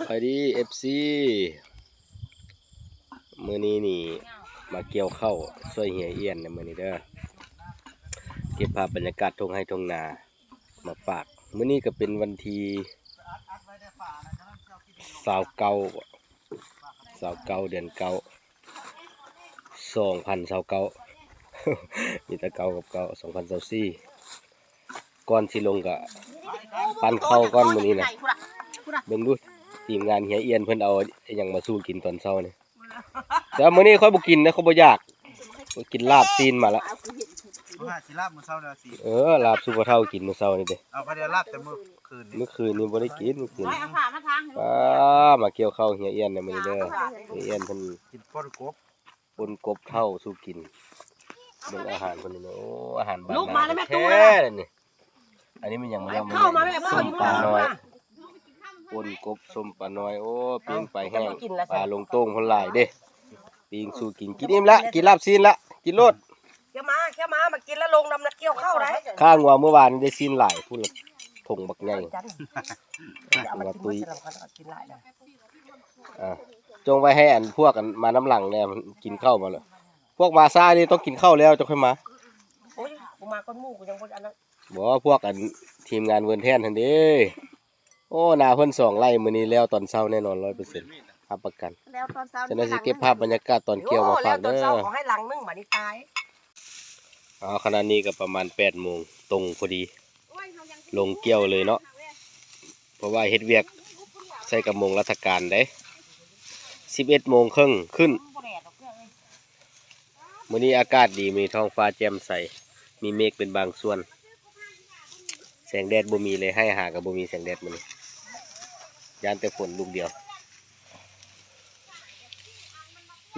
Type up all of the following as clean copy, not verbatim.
ไปดีFC มื้อนี้นี่มาเกี่ยวข้าวช่วยเหี่ยเอี้ยนในมื้อนี้เด้อเก็บภาพบรรยากาศทุ่งไร่ทุ่งนามาฝากมื้อนี้ก็เป็นวันที่29เดือน9 2029มีแต่เก่ากับเก่า2024ก่อนสิลงก็ปั้นข้าวก่อนมื้อนี้นะเบิ่งดูทีมงานเหี่ยเอี้ยนเพิ่นเอาหยังมาสู้กินตอนเช้านี่แต่มื้อนี้ค่อยบ่กินนะเขาบ่อยากกินลาบซีนมาละสิลาบมื้อเช้าเด้อสิลาบซุปเปอร์เท่ากินมื้อเช้านี่เด้เอาเดี๋ยวลาบแต่มื้อคืนนี่บ่ได้กินมื้อคืนมาเกี่ยวข้าวเหี่ยเอี้ยนในมื้อนี้เด้อเหี่ยเอี้ยนเพิ่นกินป่นกบเท่าสู้กินเบิ่งอาหารเพิ่นนี่โอ้อาหารบ้านนาแท้นี่อันนี้มันหยังมาแล้วมันส้มปลาน้อยปนกบส้มปลาน้อยโอ้ปิ้งปลาแห้งปลาลงโต้งคนหลายเด้ปิ้งสู้กินอิ่มละกินลาบซีนละกินโลดแค่มามากินแล้วลงน้ำนักเกี่ยวเข้าได้ข้างว่าเมื่อวานได้ซีนหลายพูดละถงบักใหญ่มาตุยจงไว้ให้อันพวกกันมาน้ำหลังเนี่ยมันกินข้าวมาเลยพวกมาซ่านี่ต้องกินข้าวแล้วจะค่อยมาโอ้ยกูมาก้นหมูกูยังบ่อันนั้นบอกว่าพวกกันทีมงานเวิร์นแทนทันเด้โอ้นาเพิ่น2 ไร่มื้อนี้แล้วตอนเช้าแน่นอน 100%รับประกันแล้วตอนเช้าฉะนั้นสิเก็บภาพบรรยากาศตอนเกี่ยวมาฝากเด้อแล้วตอนเช้าขอให้หลังนึงบัดนี้ตายขณะนี้ก็ประมาณ 8 โมงตรงพอดีลงเกี่ยวเลยเนาะเพราะว่าเฮ็ดเวียกใส่กับโมงราชการได้11 โมงครึ่งขึ้นมื้อนี้อากาศดีมีท้องฟ้าแจ่มใสมีเมฆเป็นบางส่วนแสงแดดบ่มีเลยให้หากับบ่มีแสงแดดมื้อนี้ยานแต่ฝนลูกเดียว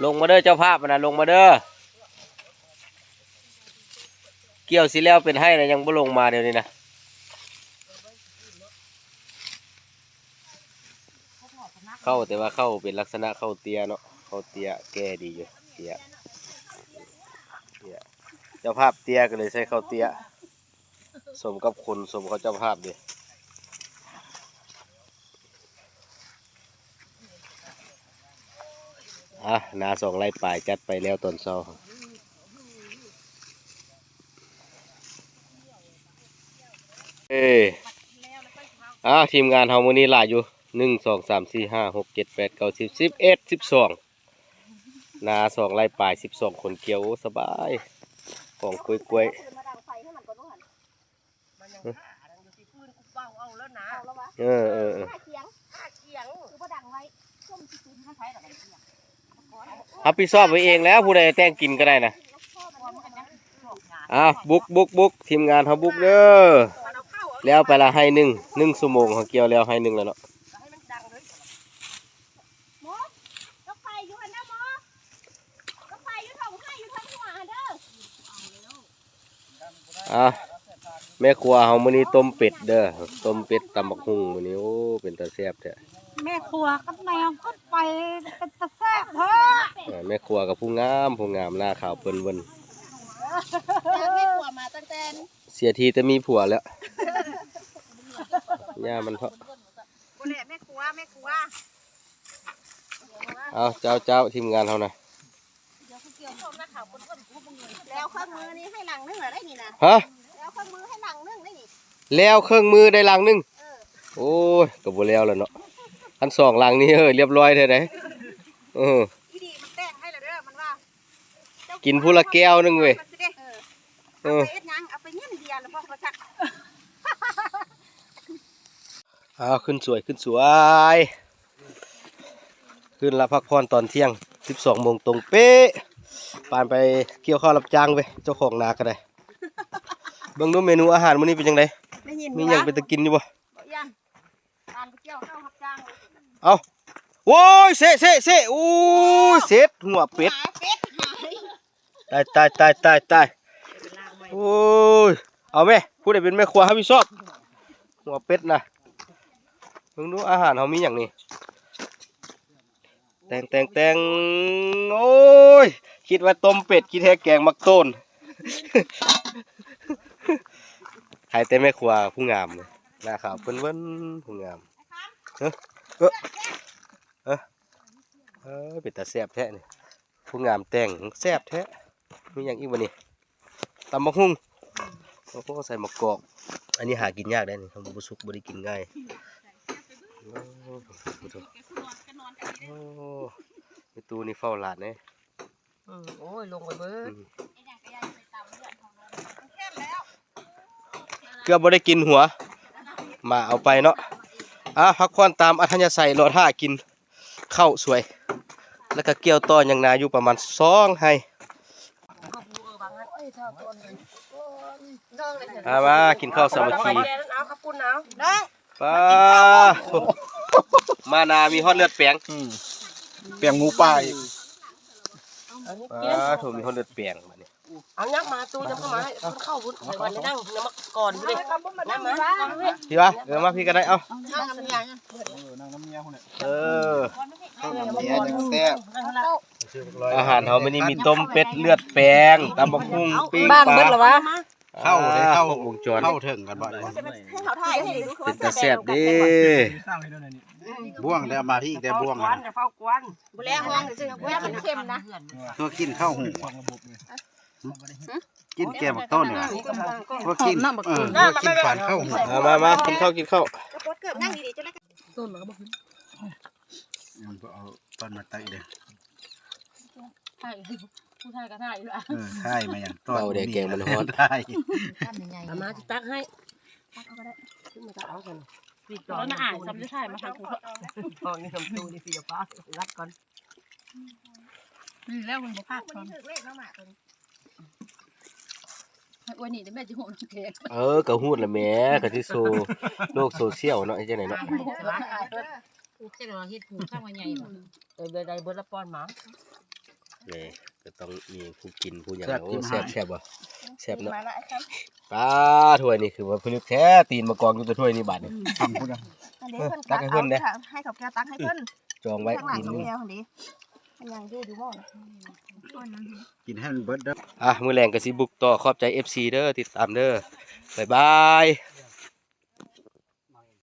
ลงมาเด้อเจ้าภาพนะลงมาเด้อเกี่ยวสิแล้วเป็นให้นะยังบ่ลงมาเดี๋ยวนี้นะเข้าแต่ว่าเข้าเป็นลักษณะเข้าเตี้ยเนาะเข้าเตี้ยแก่ดีอยู่เตี้ยเจ้าภาพเตี้ยก็เลยใช้เข้าเตี้ยสมกับคนสมกับเจ้าภาพดินา2 ไร่ปลายจัดไปแล้วตอนเช้าทีมงานเฮามื้อนี้หลายอยู่1 2 3 4 5 6 7 8 9 10 11 12นา2 ไร่ปลาย12 คนเกี่ยวสบายของกล้วยเอาพี่ซอบไว้เองแล้วผู้ใดแต่งกินก็ได้นะบุกทีมงานเขาบุกเด้อแล้วไปละให้1 ชั่วโมงเขาเกี่ยวแล้วให้1แล้วเนาะแม่ครัวเฮามื้อนี้ต้มเป็ดเด้อต้มเป็ดตำบักหุ่งมื้อนี้โอ้เป็นตาแซ่บแท้แม่ครัวกับแมวก็ไปเป็นตาแซ่บเฮ้อแม่ครัวกับผู้งามหน้าขาวเปิ้นเวิ้นแม่ครัวมาตั้งแต่เสียทีแต่มีผัวแล้วย่ามันเถาะบ่แหละแม่ครัวเอาเจ้าทีมงานเฮานะแล้วเครื่องมือนี่ให้หลังนึงเหรอได้นี่นะฮะแล้วเครื่องมือให้หลังนึงได้นี่แล้วเครื่องมือได้ลังนึงโอ้ยก็บ่แล้วเนาะอัน2 ลังนี้เรียบร้อยแท้ๆอีดีมันแต่งให้แล้วเด้อมันว่ากินผู้ละแก้วนึงเว้ยเอาไปเอ็ดยังเอาไปเงี้ยเดียวแล้วพ่อประจักขึ้นสวยขึ้นละพักผ่อนตอนเที่ยง12 โมงตรงเป๊ะปานไปเกี่ยวข้าวรับจ้างไปเจ้าของนาก็ได้เบิ่งดูเมนูอาหารมื้อนี้เป็นจังไดมีหยังเป็นตะกินอยู่บ่เอาโอ้ยเสะโอ้ยเสร็จหัวเป็ดตายโอ้ยเอาแม่ผู้ใดเป็นแม่ครัวครับพี่ชอบหัวเป็ดนะเบิ่งดูอาหารเฮามีหยังนี่แตงโอ้ยคิดว่าต้มเป็ดคิดแท้แกงมักต้นใครแต่แม่ครัวผู้งามเลยหน้าขาวเปิ้นผู้งาม เป็นตาแซ่บแท้นี่ผู้งามแต่งแซ่บแท้มีอย่างอีกบ่นี่ตำบักหุ่งโอ้โหใส่มะกอกอันนี้หากินยากได้นี่ทำบุสุกบ่ได้กินง่ายโอ้ไอ้ตูนี่เฝ้าหลานเนี่ย โอ้ยลงไปเบิด เกือบบ่ได้กินหัวมาเอาไปเนาะพักผ่อนตามอัธยาศัยรอท่ากินข้าวสวยแล้วก็เกี่ยวต่อยังนาอยู่ประมาณ2ให้มากินข้าวสามัคคี เอาครับคุณเอาน้อง ป้ามานามีฮอดเลือดแปลง เปียงหมูป่าอีก โถมีฮอดเลือดแปลงมาเนี่ย เอายักมาตู้ยักเข้ามาให้คนเข้าบุญในวันนี้นั่งน้ำมาก่อนเลยน้ำมา พี่วะมาพี่ก็ได้เอา นั่งน้ำยา นั่งน้ำเมียคนเนี่ย ข้าวน้ำ เมียจังแซ่บ อาหารเขาไม่ได้มีต้มเป็ดเลือดแปลงตำบักหุ่งปิ้งปลา เข้าเลยเข้าว งจร เข้าถึงกันบ่ได้ เขาถ่ายให้ดู เป็นตาแซ่บดิ บ่วงแล้วมาพี่อีกแต่บ่วง กวนจะเฝ้ากวนบุแลห้องซึ่งบุแลมันเข้มนะ เพื่อกินข้าวหูกินแกงบักต้นเนี่ยเพื่อกินเพื่อกินผ่านข้าวหู มากินข้าวกระปดเกิดนั่งดีๆจะได้ต้นมันก็บอก มันเอาต้นมาไต่เด้อ ถ่ายผู้ชายก็ถ่ายอยู่ละ ใช่มาอย่างต้น เอาเด็กแกงมันฮ้อน ได้ มาที่ตักให้ขึ้นมาเอากันปีก แล้วมาอ่านซ้ำจะถ่ายมาทางกู ทองนี่ทำตูนี่ปีฟ้ารัดก่อน นี่แล้วคุณบอกภาคตอนวันนี้แม่จะโหดแขก กระหูดละแม่กะที่โลกโซเชียลเนาะไอ้เจ้าไหนเนาะ เจ้าเราเฮ็ดผูกข้างวันใหญ่ ได้เบิร์ดละป้อนหมา นี่ก็ต้องมีผู้กินผู้อย่างโอ้แซ่บบ่แซ่บเนาะป้าถ้วยนี่คือว่าผลึกแท้ตีนมากองอยู่ตัวถ้วยนี่บาดนี่ ทำพูดนะ ตักให้เพิ่นเด้ ให้เขาแก้ตักให้เพิ่น จองไว้ ข้างหลัง ตีนนึง แก้วดิยังดูหม้อ กินให้มันเบิดเด้อ มื้อแรงก็สิบุกต่อขอบใจ FC เด้อติดตามเด้อบ๊ายบาย